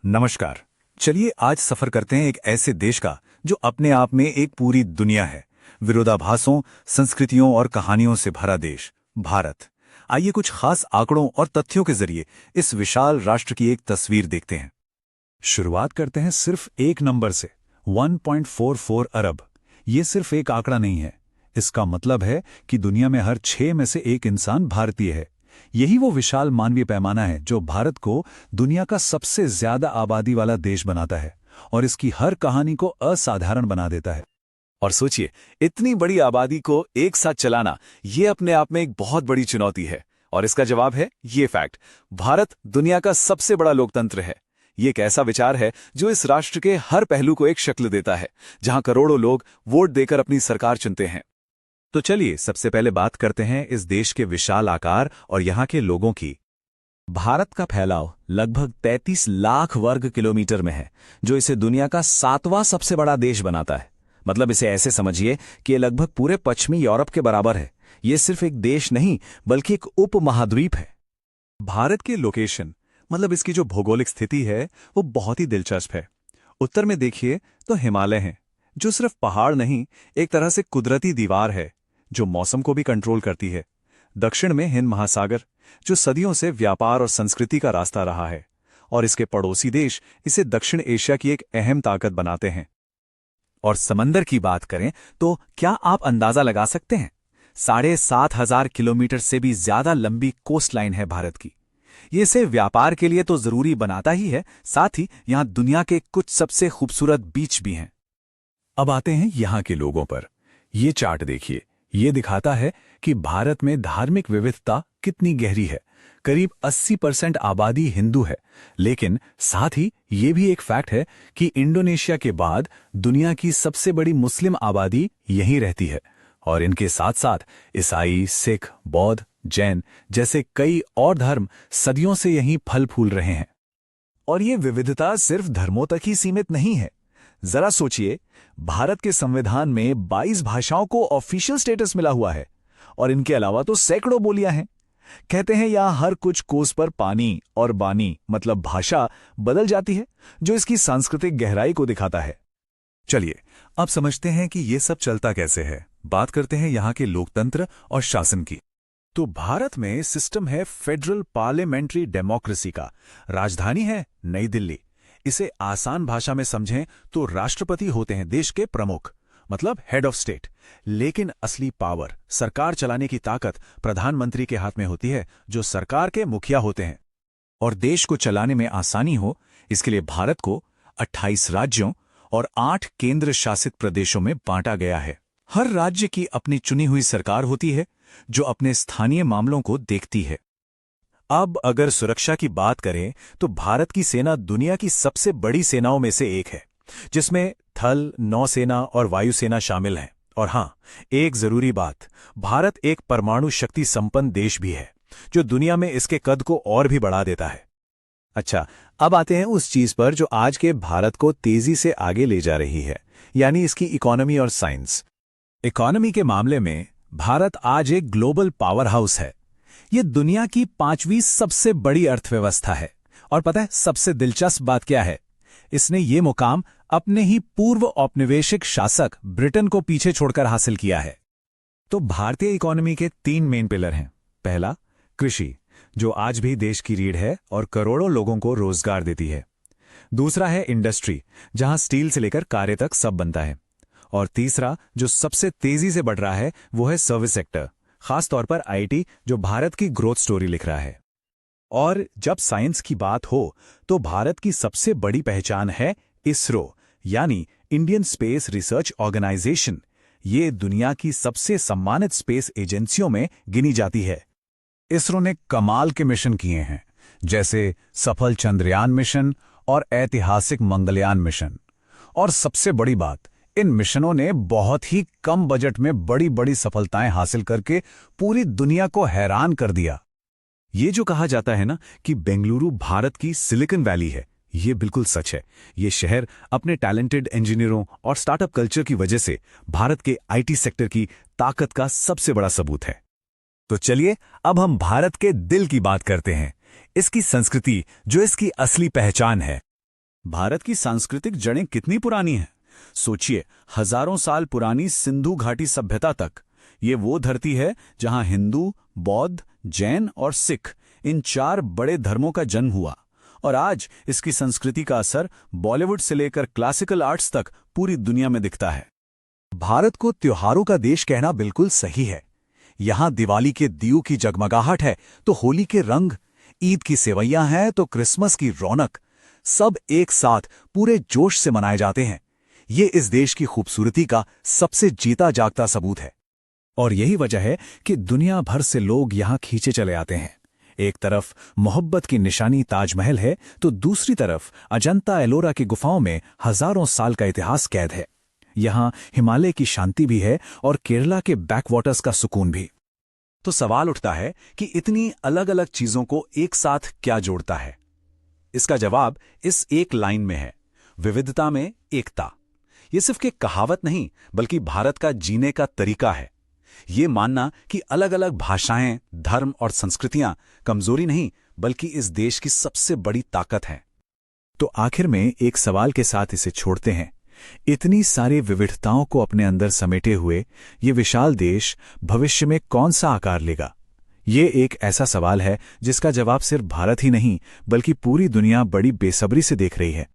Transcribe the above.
नमस्कार। चलिए आज सफर करते हैं एक ऐसे देश का जो अपने आप में एक पूरी दुनिया है। विरोधाभासों, संस्कृतियों और कहानियों से भरा देश भारत। आइए कुछ खास आंकड़ों और तथ्यों के जरिए इस विशाल राष्ट्र की एक तस्वीर देखते हैं। शुरुआत करते हैं सिर्फ एक नंबर से, 1.44 अरब। ये सिर्फ एक आंकड़ा नहीं है, इसका मतलब है कि दुनिया में हर 6 में से एक इंसान भारतीय है। यही वो विशाल मानवीय पैमाना है जो भारत को दुनिया का सबसे ज्यादा आबादी वाला देश बनाता है और इसकी हर कहानी को असाधारण बना देता है। और सोचिए, इतनी बड़ी आबादी को एक साथ चलाना ये अपने आप में एक बहुत बड़ी चुनौती है। और इसका जवाब है ये फैक्ट, भारत दुनिया का सबसे बड़ा लोकतंत्र है। ये एक ऐसा विचार है जो इस राष्ट्र के हर पहलू को एक शक्ल देता है, जहां करोड़ों लोग वोट देकर अपनी सरकार चुनते हैं। तो चलिए सबसे पहले बात करते हैं इस देश के विशाल आकार और यहाँ के लोगों की। भारत का फैलाव लगभग 33 लाख वर्ग किलोमीटर में है, जो इसे दुनिया का 7वां सबसे बड़ा देश बनाता है। मतलब इसे ऐसे समझिए कि ये लगभग पूरे पश्चिमी यूरोप के बराबर है। ये सिर्फ एक देश नहीं बल्कि एक उपमहाद्वीप है। भारत की लोकेशन, मतलब इसकी जो भौगोलिक स्थिति है वो बहुत ही दिलचस्प है। उत्तर में देखिए तो हिमालय हैं, जो सिर्फ पहाड़ नहीं, एक तरह से कुदरती दीवार है जो मौसम को भी कंट्रोल करती है। दक्षिण में हिंद महासागर, जो सदियों से व्यापार और संस्कृति का रास्ता रहा है, और इसके पड़ोसी देश इसे दक्षिण एशिया की एक अहम ताकत बनाते हैं। और समंदर की बात करें तो क्या आप अंदाजा लगा सकते हैं, 7,500 किलोमीटर से भी ज्यादा लंबी कोस्ट लाइन है भारत की। ये इसे व्यापार के लिए तो जरूरी बनाता ही है, साथ ही यहां दुनिया के कुछ सबसे खूबसूरत बीच भी हैं। अब आते हैं यहां के लोगों पर। ये चार्ट देखिए, ये दिखाता है कि भारत में धार्मिक विविधता कितनी गहरी है। करीब 80% आबादी हिंदू है, लेकिन साथ ही ये भी एक फैक्ट है कि इंडोनेशिया के बाद दुनिया की सबसे बड़ी मुस्लिम आबादी यहीं रहती है। और इनके साथ साथ ईसाई, सिख, बौद्ध, जैन जैसे कई और धर्म सदियों से यहीं फल फूल रहे हैं। और ये विविधता सिर्फ धर्मों तक ही सीमित नहीं है। जरा सोचिए, भारत के संविधान में 22 भाषाओं को ऑफिशियल स्टेटस मिला हुआ है, और इनके अलावा तो सैकड़ों बोलियां हैं। कहते हैं यहां हर कुछ कोस पर पानी और बानी मतलब भाषा बदल जाती है, जो इसकी सांस्कृतिक गहराई को दिखाता है। चलिए अब समझते हैं कि ये सब चलता कैसे है। बात करते हैं यहां के लोकतंत्र और शासन की। तो भारत में सिस्टम है फेडरल पार्लियामेंट्री डेमोक्रेसी का। राजधानी है नई दिल्ली। इसे आसान भाषा में समझें तो राष्ट्रपति होते हैं देश के प्रमुख, मतलब हेड ऑफ स्टेट। लेकिन असली पावर, सरकार चलाने की ताकत प्रधानमंत्री के हाथ में होती है, जो सरकार के मुखिया होते हैं। और देश को चलाने में आसानी हो, इसके लिए भारत को 28 राज्यों और 8 केंद्र शासित प्रदेशों में बांटा गया है। हर राज्य की अपनी चुनी हुई सरकार होती है, जो अपने स्थानीय मामलों को देखती है। अब अगर सुरक्षा की बात करें तो भारत की सेना दुनिया की सबसे बड़ी सेनाओं में से एक है, जिसमें थल, नौसेना और वायुसेना शामिल हैं। और हां, एक जरूरी बात, भारत एक परमाणु शक्ति संपन्न देश भी है, जो दुनिया में इसके कद को और भी बढ़ा देता है। अच्छा, अब आते हैं उस चीज पर जो आज के भारत को तेजी से आगे ले जा रही है, यानी इसकी इकोनॉमी और साइंस। इकोनॉमी के मामले में भारत आज एक ग्लोबल पावर हाउस है। ये दुनिया की 5वीं सबसे बड़ी अर्थव्यवस्था है। और पता है सबसे दिलचस्प बात क्या है? इसने ये मुकाम अपने ही पूर्व औपनिवेशिक शासक ब्रिटेन को पीछे छोड़कर हासिल किया है। तो भारतीय इकोनॉमी के 3 मेन पिलर हैं। पहला, कृषि, जो आज भी देश की रीढ़ है और करोड़ों लोगों को रोजगार देती है। दूसरा है इंडस्ट्री, जहां स्टील से लेकर कारें तक सब बनता है। और तीसरा, जो सबसे तेजी से बढ़ रहा है, वो है सर्विस सेक्टर, खास तौर पर आईटी, जो भारत की ग्रोथ स्टोरी लिख रहा है। और जब साइंस की बात हो तो भारत की सबसे बड़ी पहचान है इसरो, यानी इंडियन स्पेस रिसर्च ऑर्गेनाइजेशन। ये दुनिया की सबसे सम्मानित स्पेस एजेंसियों में गिनी जाती है। इसरो ने कमाल के मिशन किए हैं, जैसे सफल चंद्रयान मिशन और ऐतिहासिक मंगलयान मिशन। और सबसे बड़ी बात, इन मिशनों ने बहुत ही कम बजट में बड़ी बड़ी सफलताएं हासिल करके पूरी दुनिया को हैरान कर दिया। ये जो कहा जाता है ना कि बेंगलुरु भारत की सिलिकॉन वैली है, ये बिल्कुल सच है। ये शहर अपने टैलेंटेड इंजीनियरों और स्टार्टअप कल्चर की वजह से भारत के आईटी सेक्टर की ताकत का सबसे बड़ा सबूत है। तो चलिए अब हम भारत के दिल की बात करते हैं, इसकी संस्कृति जो इसकी असली पहचान है। भारत की सांस्कृतिक जड़ें कितनी पुरानी हैं। सोचिए, हजारों साल पुरानी सिंधु घाटी सभ्यता तक। ये वो धरती है जहां हिंदू, बौद्ध, जैन और सिख इन 4 बड़े धर्मों का जन्म हुआ। और आज इसकी संस्कृति का असर बॉलीवुड से लेकर क्लासिकल आर्ट्स तक पूरी दुनिया में दिखता है। भारत को त्योहारों का देश कहना बिल्कुल सही है। यहां दिवाली के दियों की जगमगाहट है तो होली के रंग, ईद की सेवैयां हैं तो क्रिसमस की रौनक, सब एक साथ पूरे जोश से मनाए जाते हैं। ये इस देश की खूबसूरती का सबसे जीता जागता सबूत है। और यही वजह है कि दुनिया भर से लोग यहां खींचे चले आते हैं। एक तरफ मोहब्बत की निशानी ताजमहल है तो दूसरी तरफ अजंता एलोरा की गुफाओं में हजारों साल का इतिहास कैद है। यहां हिमालय की शांति भी है और केरला के बैकवाटर्स का सुकून भी। तो सवाल उठता है कि इतनी अलग अलग चीजों को एक साथ क्या जोड़ता है? इसका जवाब इस एक लाइन में है, विविधता में एकता। ये सिर्फ एक कहावत नहीं बल्कि भारत का जीने का तरीका है। ये मानना कि अलग अलग भाषाएं, धर्म और संस्कृतियां कमजोरी नहीं बल्कि इस देश की सबसे बड़ी ताकत है। तो आखिर में एक सवाल के साथ इसे छोड़ते हैं। इतनी सारी विविधताओं को अपने अंदर समेटे हुए ये विशाल देश भविष्य में कौन सा आकार लेगा? ये एक ऐसा सवाल है जिसका जवाब सिर्फ भारत ही नहीं बल्कि पूरी दुनिया बड़ी बेसब्री से देख रही है।